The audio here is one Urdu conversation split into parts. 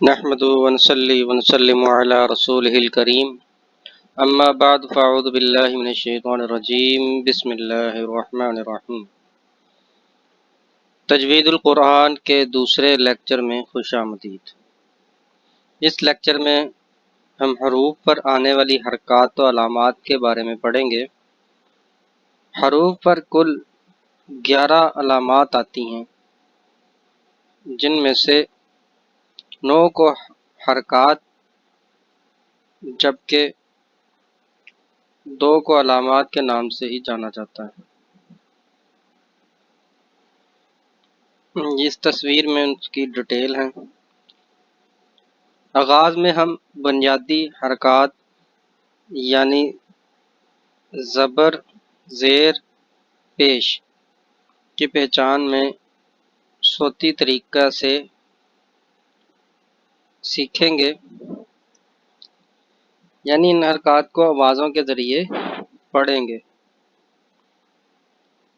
نحمده ونصلي ونسلم على رسوله الكريم اما بعد فاعوذ بالله من الشیطان الرجیم بسم اللہ الرحمن الرحیم۔ تجوید القرآن کے دوسرے لیکچر میں خوش آمدید۔ اس لیکچر میں ہم حروف پر آنے والی حرکات و علامات کے بارے میں پڑھیں گے۔ حروف پر کل 11 علامات آتی ہیں، جن میں سے 9 کو حرکات جبکہ 2 کو علامات کے نام سے ہی جانا جاتا ہے۔ اس تصویر میں اس کی ڈیٹیل ہے۔ آغاز میں ہم بنیادی حرکات یعنی زبر، زیر، پیش کی پہچان میں صوتی طریقہ سے سیکھیں گے، یعنی ان حرکات کو آوازوں کے ذریعے پڑھیں گے۔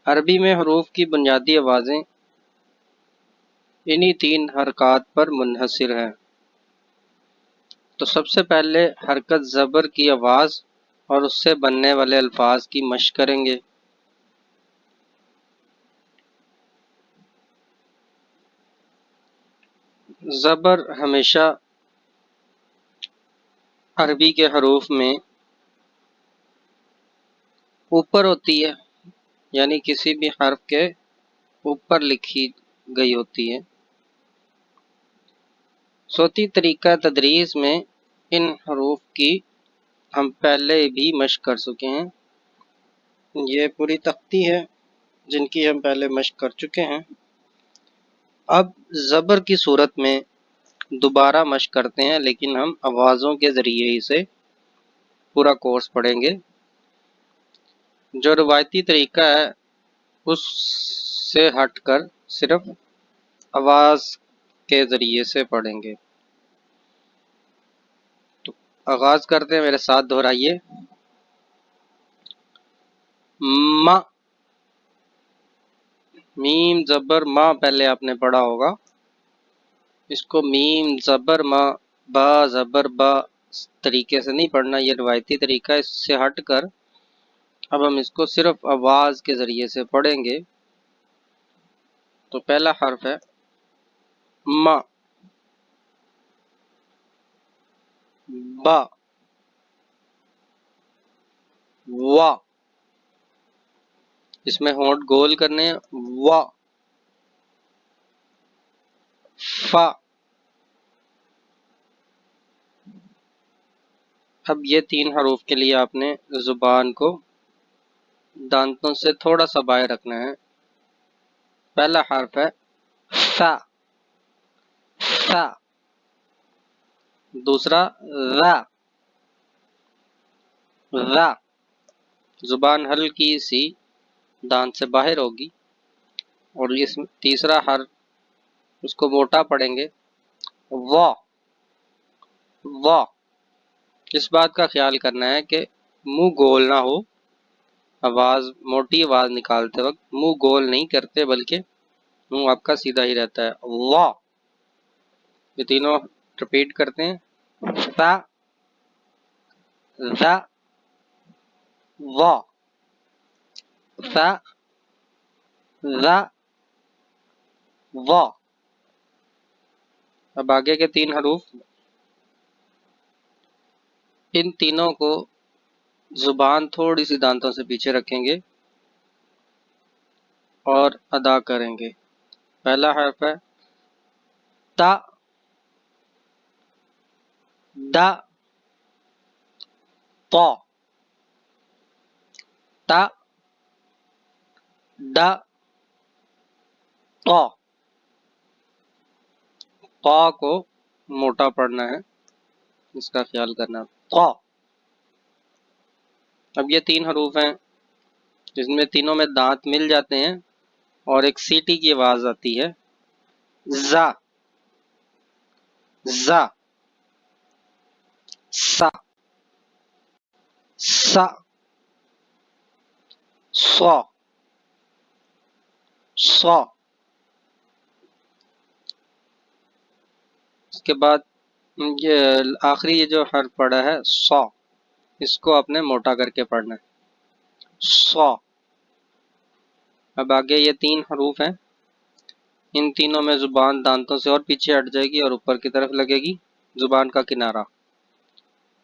عربی میں حروف کی بنیادی آوازیں انہی 3 حرکات پر منحصر ہیں۔ تو سب سے پہلے حرکت زبر کی آواز اور اس سے بننے والے الفاظ کی مشق کریں گے۔ زبر ہمیشہ عربی کے حروف میں اوپر ہوتی ہے، یعنی کسی بھی حرف کے اوپر لکھی گئی ہوتی ہے۔ صوتی طریقہ تدریس میں ان حروف کی ہم پہلے بھی مشق کر چکے ہیں۔ یہ پوری تختی ہے جن کی ہم پہلے مشق کر چکے ہیں۔ اب زبر کی صورت میں دوبارہ مشق کرتے ہیں، لیکن ہم آوازوں کے ذریعے ہی سے پورا کورس پڑھیں گے۔ جو روایتی طریقہ ہے اس سے ہٹ کر صرف آواز کے ذریعے سے پڑھیں گے۔ تو آغاز کرتے ہیں، میرے ساتھ دہرائیے۔ ما، میم زبر ما پہلے آپ نے پڑھا ہوگا، اس کو میم زبر ما، با زبر با طریقے سے نہیں پڑھنا، یہ روایتی طریقہ۔ اس سے ہٹ کر اب ہم اس کو صرف آواز کے ذریعے سے پڑھیں گے۔ تو پہلا حرف ہے ما، با، وا، اس میں ہونٹ گول کرنے ہیں، وا، فا۔ اب یہ 3 حروف کے لیے آپ نے زبان کو دانتوں سے تھوڑا سا باہر رکھنا ہے۔ پہلا حرف ہے ثا، ثا۔ دوسرا ذا، ذا۔ زبان ہلکی سی دانت سے باہر ہوگی، اور یہ تیسرا حرف اس کو موٹا پڑھیں گے، وا، وا۔ اس بات کا خیال کرنا ہے کہ منہ گول نہ ہو، آواز موٹی آواز نکالتے وقت منہ گول نہیں کرتے، بلکہ منہ آپ کا سیدھا ہی رہتا ہے، وا۔ یہ تینوں ریپیٹ کرتے ہیں، ثا، ذا، وا، ثا، ذا، وا۔ اب آگے کے 3 حروف، ان تینوں کو زبان تھوڑی سی دانتوں سے پیچھے رکھیں گے اور ادا کریں گے۔ پہلا حرف ہے تا، دا، طا، تا، دا، طا۔ طا کو موٹا پڑھنا ہے، اس کا خیال کرنا ہے، طا۔ اب یہ 3 حروف ہیں جس میں تینوں میں دانت مل جاتے ہیں اور ایک سیٹی کی آواز آتی ہے، زا، زا، سا، سا، سا، سا۔ اس کے بعد یہ آخری یہ جو حرف پڑا ہے سو، اس کو آپ نے موٹا کر کے پڑھنا ہے، سو۔ اب آگے یہ 3 حروف ہیں، ان تینوں میں زبان دانتوں سے اور پیچھے ہٹ جائے گی اور اوپر کی طرف لگے گی زبان کا کنارہ۔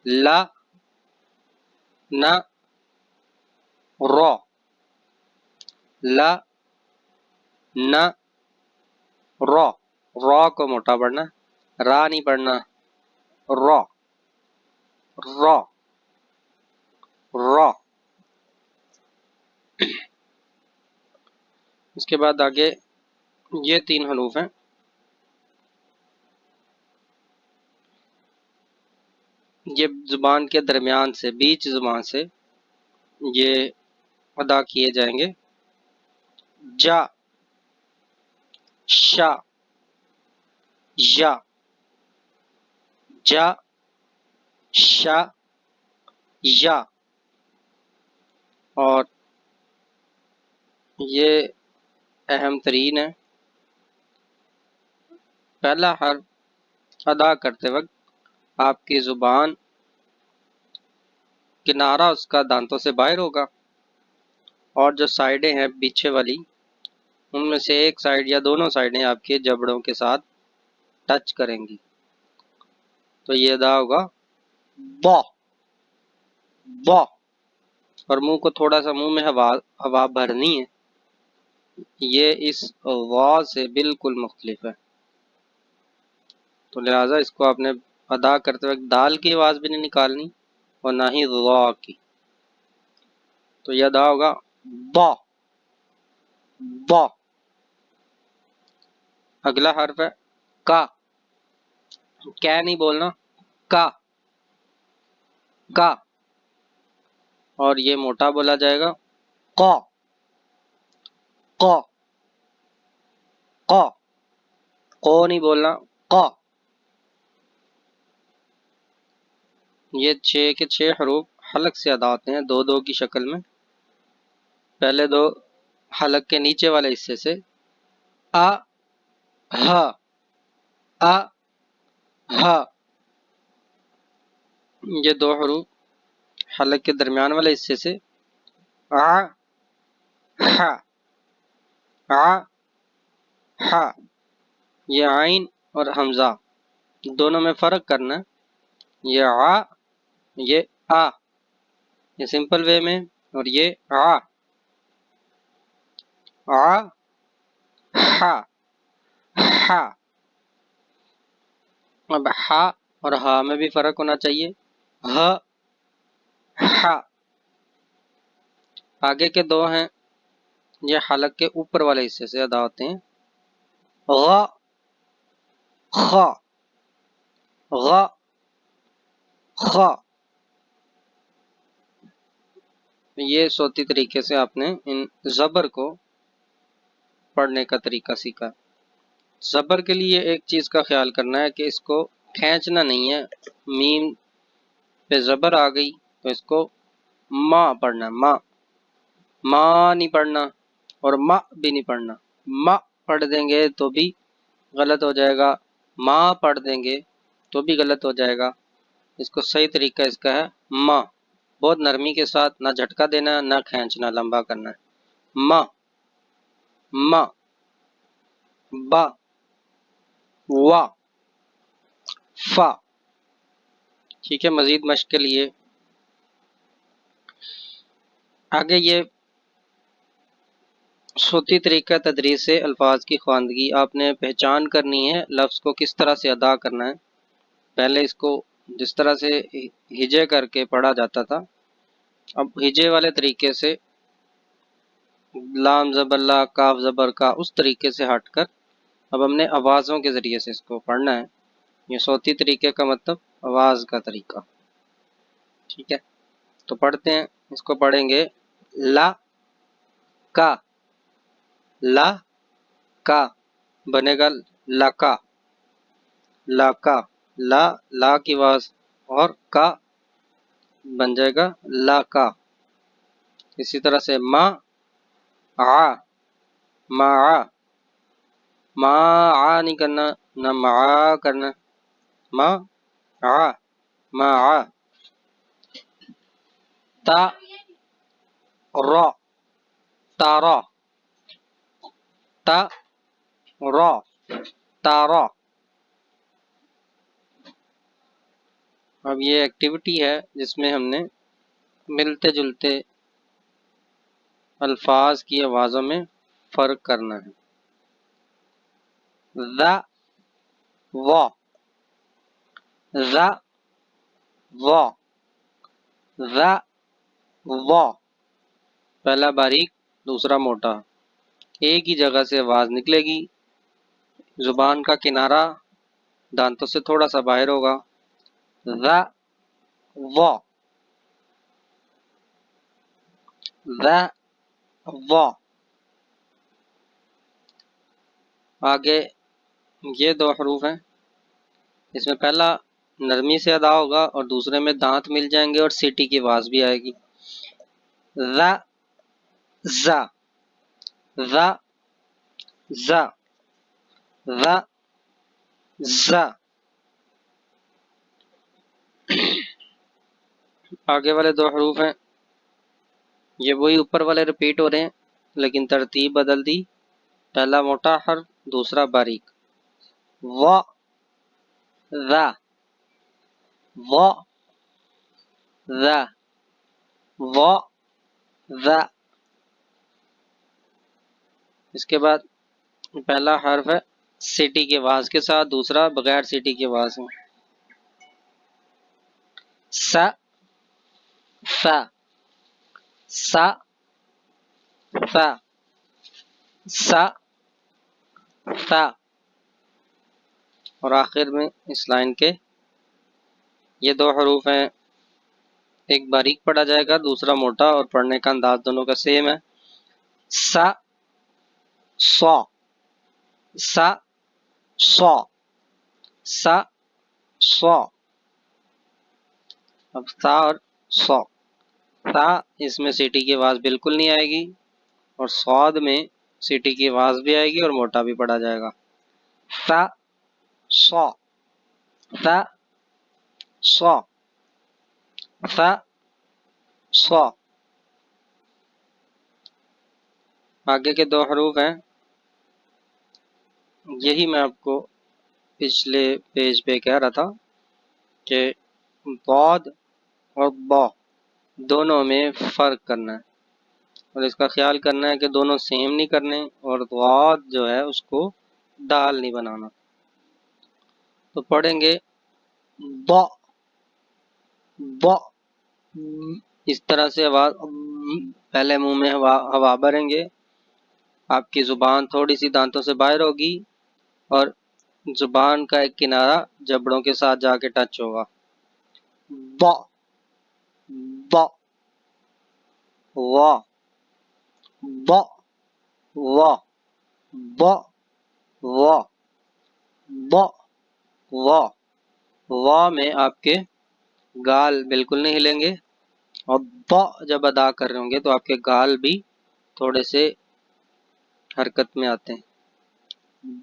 لا، نا، رو، لا، نا، رو۔ رو کو موٹا پڑھنا، را نہیں پڑھنا، رو، رو، رو۔ اس کے بعد آگے یہ 3 حروف ہیں، یہ زبان کے درمیان سے، بیچ زبان سے یہ ادا کیے جائیں گے، جا، شا، یا، جا، شا، یا۔ اور یہ اہم ترین ہے، پہلا حرف ادا کرتے وقت آپ کی زبان کنارہ اس کا دانتوں سے باہر ہوگا، اور جو سائڈیں ہیں پیچھے والی، ان میں سے ایک سائڈ یا دونوں سائڈیں آپ کے جبڑوں کے ساتھ ٹچ کریں گی، تو یہ ادا ہوگا با، با۔ اور منہ کو تھوڑا سا، منہ میں ہوا بھرنی ہے، یہ اس وا سے بالکل مختلف ہے، تو لہٰذا اس کو آپ نے ادا کرتے وقت دال کی آواز بھی نہیں نکالنی اور نہ ہی وا کی، تو یہ ادا ہوگا با، با۔ اگلا حرف ہے کا، کیا نہیں بولنا، کا، کا، اور یہ موٹا بولا جائے گا قا، قا، قا، قو نہیں بولنا، قا۔ یہ 6 کے 6 حروف حلق سے ادا ہوتے ہیں، 2 2 کی شکل میں، پہلے 2 حلق کے نیچے والے حصے سے، آ، ہا، آ، ہا۔ یہ 2 حروف حلق کے درمیان والے حصے سے، آ، ہا، آ، ہا۔ یہ عین اور حمزہ دونوں میں فرق کرنا ہے، یہ آ، یہ آ، یہ سمپل وے میں، اور یہ آ، آ، ہا، ہا۔ اب ہا اور ہا میں بھی فرق ہونا چاہیے، ہ، ہا۔ آگے کے 2 ہیں، یہ حلق کے اوپر والے حصے سے ادا ہوتے ہیں، غ، خ، غ، خ۔ یہ صوتی طریقے سے آپ نے ان زبر کو پڑھنے کا طریقہ سیکھا۔ زبر کے لیے ایک چیز کا خیال کرنا ہے کہ اس کو کھینچنا نہیں ہے، میم پہ زبر آ گئی تو اس کو ماں پڑھنا، ماں، ماں نہیں پڑھنا، اور ماں بھی نہیں پڑھنا، ماں پڑھ دیں گے تو بھی غلط ہو جائے گا، ماں پڑھ دیں گے تو بھی غلط ہو جائے گا، اس کو صحیح طریقہ اس کا ہے ماں، بہت نرمی کے ساتھ، نہ جھٹکا دینا نہ کھینچنا، لمبا کرنا ہے، ماں، ماں، با، وا، فا۔ ٹھیک ہے، مزید مشق کے لیے آگے یہ صوتی طریقہ تدریس سے الفاظ کی خواندگی آپ نے پہچان کرنی ہے، لفظ کو کس طرح سے ادا کرنا ہے۔ پہلے اس کو جس طرح سے ہجے کر کے پڑھا جاتا تھا، اب ہجے والے طریقے سے، لام زبر لا، کاف زبر کا، اس طریقے سے ہٹ کر اب ہم نے آوازوں کے ذریعے سے اس کو پڑھنا ہے۔ یہ صوتی طریقے کا مطلب آواز کا طریقہ، ٹھیک ہے۔ تو پڑھتے ہیں، اس کو پڑھیں گے لا، کا، لا، کا، بنے گا لکا، لاکا، لا، لا کی آواز اور کا بن جائے گا لاکا۔ اسی طرح سے ما، آ، ما، ما، آ نہیں کرنا، نہ ما کرنا، ما، ع مع، تا را تارا، تا را تارا۔ اب یہ ایکٹیویٹی ہے جس میں ہم نے ملتے جلتے الفاظ کی آوازوں میں فرق کرنا ہے۔ ذا وا، ذا وا، ذا وا، پہلا باریک دوسرا موٹا، ایک ہی جگہ سے آواز نکلے گی، زبان کا کنارہ دانتوں سے تھوڑا سا باہر ہوگا۔ ذا وا، ذا وا۔ آگے یہ دو حروف ہیں، اس میں پہلا نرمی سے ادا ہوگا اور دوسرے میں دانت مل جائیں گے اور سیٹی کی آواز بھی آئے گی۔ ذا زا، ذا زا، ذا زا۔ آگے والے دو حروف ہیں، یہ وہی اوپر والے ریپیٹ ہو رہے ہیں لیکن ترتیب بدل دی، پہلا موٹا حرف دوسرا باریک۔ وا ذا، وا ذا، وا ذا۔ اس کے بعد پہلا حرف ہے سیٹی کی آواز کے ساتھ، دوسرا بغیر سیٹی کی آواز میں۔ سا سا، سا سا، سا سا۔ اور آخر میں اس لائن کے یہ دو حروف ہیں، ایک باریک پڑھا جائے گا دوسرا موٹا، اور پڑھنے کا انداز دونوں کا سیم ہے۔ سا سا، سا سا، سا سا۔ اب سا اور سا، سا اس میں سیٹی کی آواز بالکل نہیں آئے گی اور صاد میں سیٹی کی آواز بھی آئے گی اور موٹا بھی پڑھا جائے گا۔ سا سا، سا سا، سا سا۔ آگے کے دو حروف ہیں، یہی میں آپ کو پچھلے پیج پہ کہہ رہا تھا کہ ضاد اور با دونوں میں فرق کرنا ہے اور اس کا خیال کرنا ہے کہ دونوں سیم نہیں کرنے، اور ضاد جو ہے اس کو دال نہیں بنانا۔ تو پڑھیں گے با، با، اس طرح سے آواز، پہلے منہ میں ہوا بھریں گے، آپ کی زبان تھوڑی سی دانتوں سے باہر ہوگی اور زبان کا ایک کنارہ جبڑوں کے ساتھ جا کے ٹچ ہوگا۔ با با، وا با، وا با، وا با، وا۔ وا میں آپ کے گال بالکل نہیں ہلیں گے، اور با جب ادا کر رہے ہوں گے تو آپ کے گال بھی تھوڑے سے حرکت میں آتے ہیں۔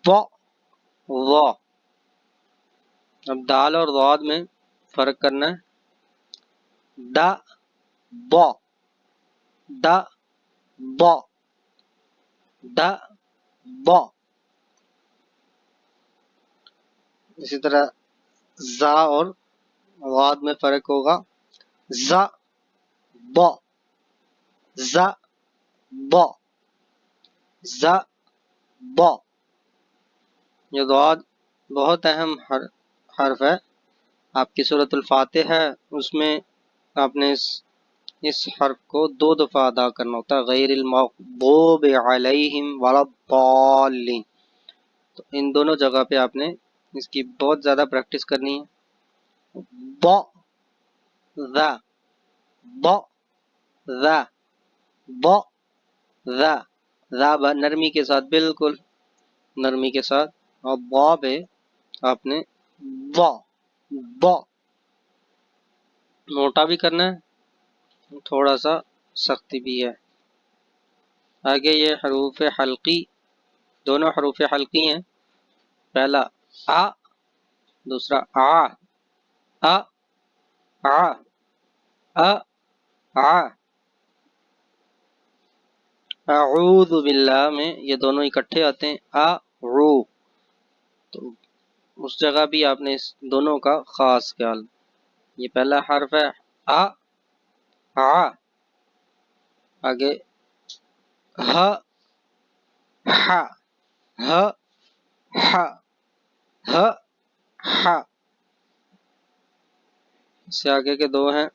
با وا۔ اب دال اور ضاد میں فرق کرنا ہے۔ دا با، دا با، دا با۔ اسی طرح زا اور ضاد میں فرق ہوگا۔ زا با، زا با، زا با۔ یہ ضاد بہت اہم حرف ہے، آپ کی سورۃ الفاتح ہے اس میں آپ نے اس حرف کو 2 دفعہ ادا کرنا ہوتا ہے، غیر المغضوب علیہم ولا الضالین۔ تو ان دونوں جگہ پہ آپ نے اس کی بہت زیادہ پریکٹس کرنی ہے۔ با ذا، با ذا، با ذا، ذا نرمی کے ساتھ، بالکل نرمی کے ساتھ، اور با پہ آپ نے با، با موٹا بھی کرنا ہے، تھوڑا سا سختی بھی ہے۔ آگے یہ حروف حلقی، دونوں حروف حلقی ہیں، پہلا آ دوسرا آ۔ آ آ آ آ اعوذ باللہ میں یہ دونوں اکٹھے آتے ہیں آ رو، تو اس جگہ بھی آپ نے اس دونوں کا خاص خیال. یہ پہلا حرف ہے آ آ، آگے ہ ح ہ ح ہ ح، اس سے آگے کے دو ہیں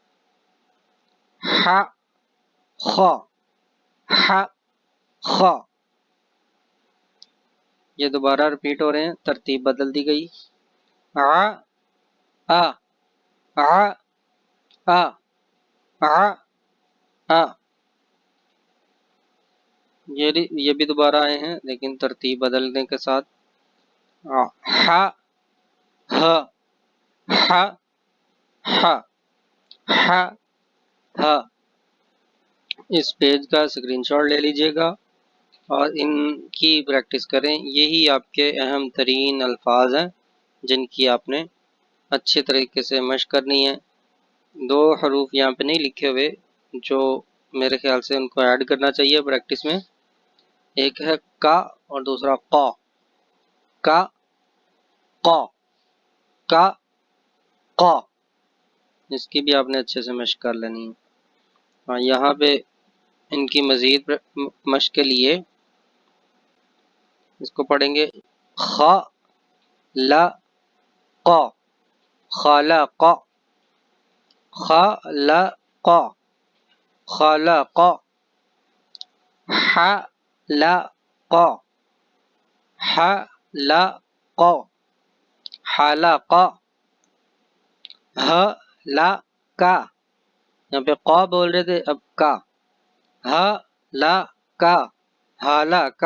ح خ ح خ. یہ دوبارہ رپیٹ ہو رہے ہیں، ترتیب بدل دی گئی. آ آ آ آ آ آ، یہ بھی دوبارہ آئے ہیں لیکن ترتیب بدلنے کے ساتھ. ح ہ ح ح ح ہ. اس پیج کا اسکرین شاٹ لے لیجئے گا اور ان کی پریکٹس کریں. یہی آپ کے اہم ترین الفاظ ہیں جن کی آپ نے اچھے طریقے سے مشق کرنی ہے. دو حروف یہاں پہ نہیں لکھے ہوئے جو میرے خیال سے ان کو ایڈ کرنا چاہیے پریکٹس میں. ایک ہے کا اور دوسرا قا. کا قا کا قا، اس کی بھی آپ نے اچھے سے مشق کر لینی ہے. یہاں پہ ان کی مزید مشق کے لیے اس کو پڑھیں گے خ لا قا خلق خلق خلق حلق حلق حلق ہلک. یہاں پہ قا بول رہے تھے، اب کا. ہلک ہلک.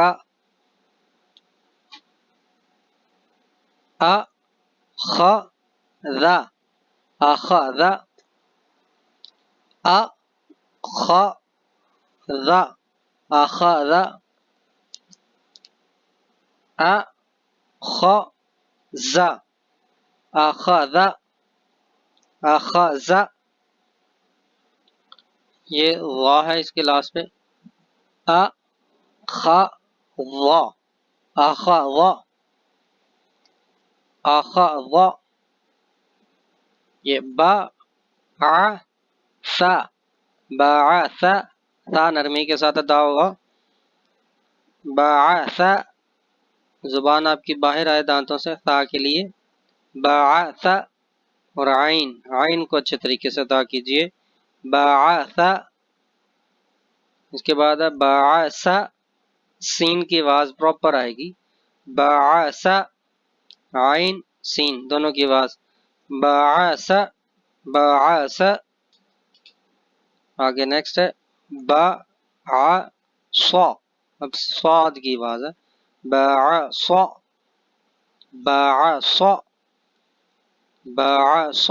اخذ اخذ اخذ اخذ اخذ اخذ اخذ. یہ وا ہے اس کے لاسٹ پہ. اخذ اخذ اخذ. یہ بعث بعث، سا نرمی کے ساتھ ادا ہوگا. بعث، زبان آپ کی باہر آئے دانتوں سے سا کے لیے. بعث، اور عین عین کو اچھے طریقے سے ادا کیجیے. بعث. اس کے بعد ہے بعث، سین کی آواز پراپر آئے گی. بعث، عین سین دونوں کی آواز. بعث بعث. آگے نیکسٹ ہے بعص، اب صاد کی آواز ہے. بعص بعص بعص.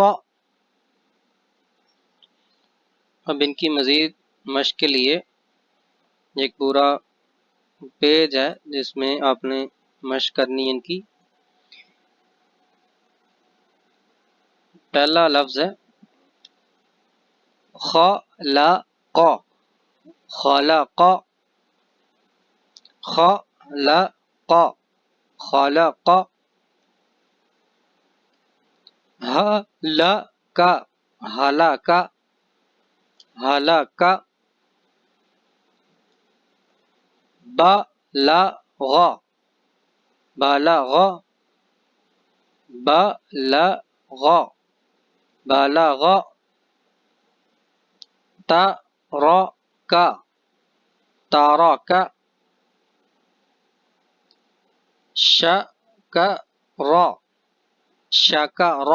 اب ان کی مزید مشق کے لیے ایک پورا پیج ہے جس میں آپ نے مشق کرنی ہے ان کی. پہلا لفظ ہے خلق خلق خلق خلق. ہلک ہلک ہلک. بلغ بلغ بلغ بلغ. ترک ترک. شکر شکر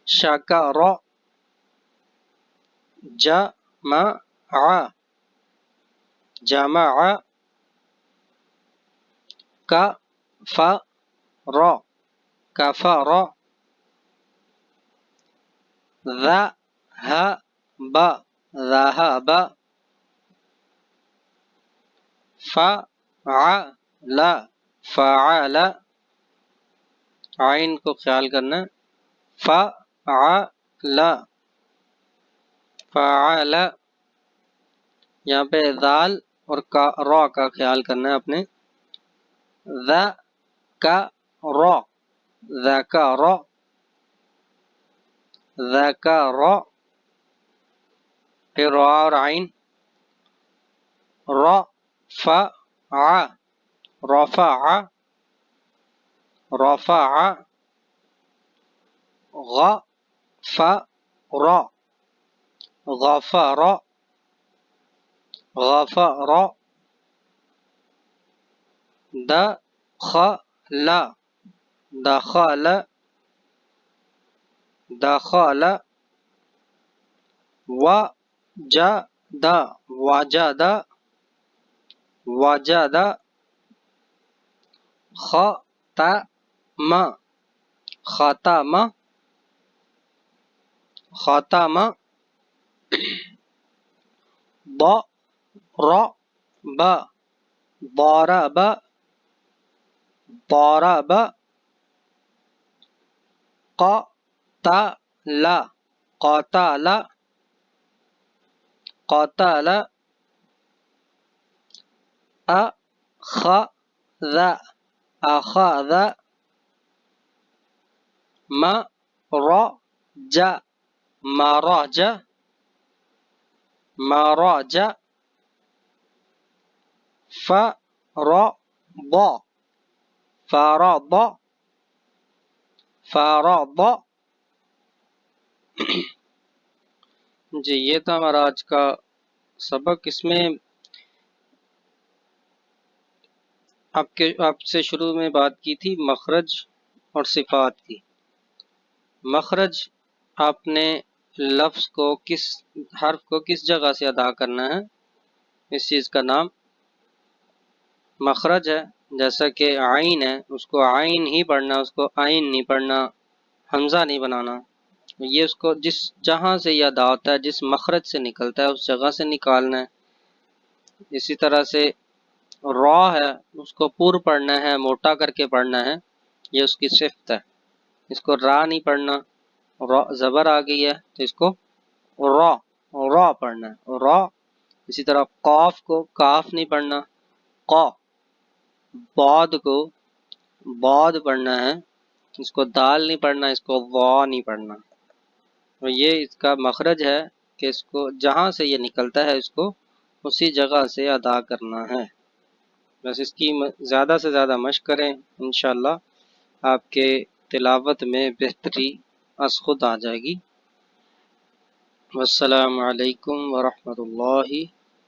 شکر. جمع جمع. کفر کفر. ذهب ذهب. فعل فعل. عین کو خیال کرنا، فعل فعل، یہاں پہ ذال اور را کا خیال کرنا ہے اپنے. ذکر ذکر ذکر، پھر را اور عین. رفع رفع رفع، غفر غفر غفر، دخل دخل دخل، وجد وجد وجد، ختم ختم ختم، ضرب ضرب ضرب، قتل قتل قتل، أخذ أخذ، مرج مرج مرج، فرض فرض فرض. جی یہ تھا ہمارا آج کا سبق. اس میں آپ سے شروع میں بات کی تھی مخرج اور صفات کی. مخرج، آپ نے لفظ کو کس حرف کو کس جگہ سے ادا کرنا ہے، اس چیز کا نام مخرج ہے. جیسا کہ عین ہے، اس کو عین ہی پڑھنا، اس کو عین نہیں پڑھنا، حمزہ نہیں بنانا. یہ اس کو جس جہاں سے یہ ادا ہوتا ہے، جس مخرج سے نکلتا ہے، اس جگہ سے نکالنا ہے. اسی طرح سے را ہے، اس کو پور پڑھنا ہے، موٹا کر کے پڑھنا ہے، یہ اس کی صفت ہے. اس کو را نہیں پڑھنا، را زبر آ گئی ہے تو اس کو را را پڑھنا ہے، را. اسی طرح قاف کو کاف نہیں پڑھنا، قا. بعد کو بعد پڑھنا ہے، اس کو دال نہیں پڑھنا، اس کو وا نہیں پڑھنا. اور یہ اس کا مخرج ہے کہ اس کو جہاں سے یہ نکلتا ہے، اس کو اسی جگہ سے ادا کرنا ہے. بس اس کی زیادہ سے زیادہ مشق کریں، انشاءاللہ آپ کے تلاوت میں بہتری از خود آ جائے گی. والسلام علیکم ورحمۃ اللہ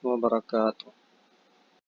وبرکاتہ.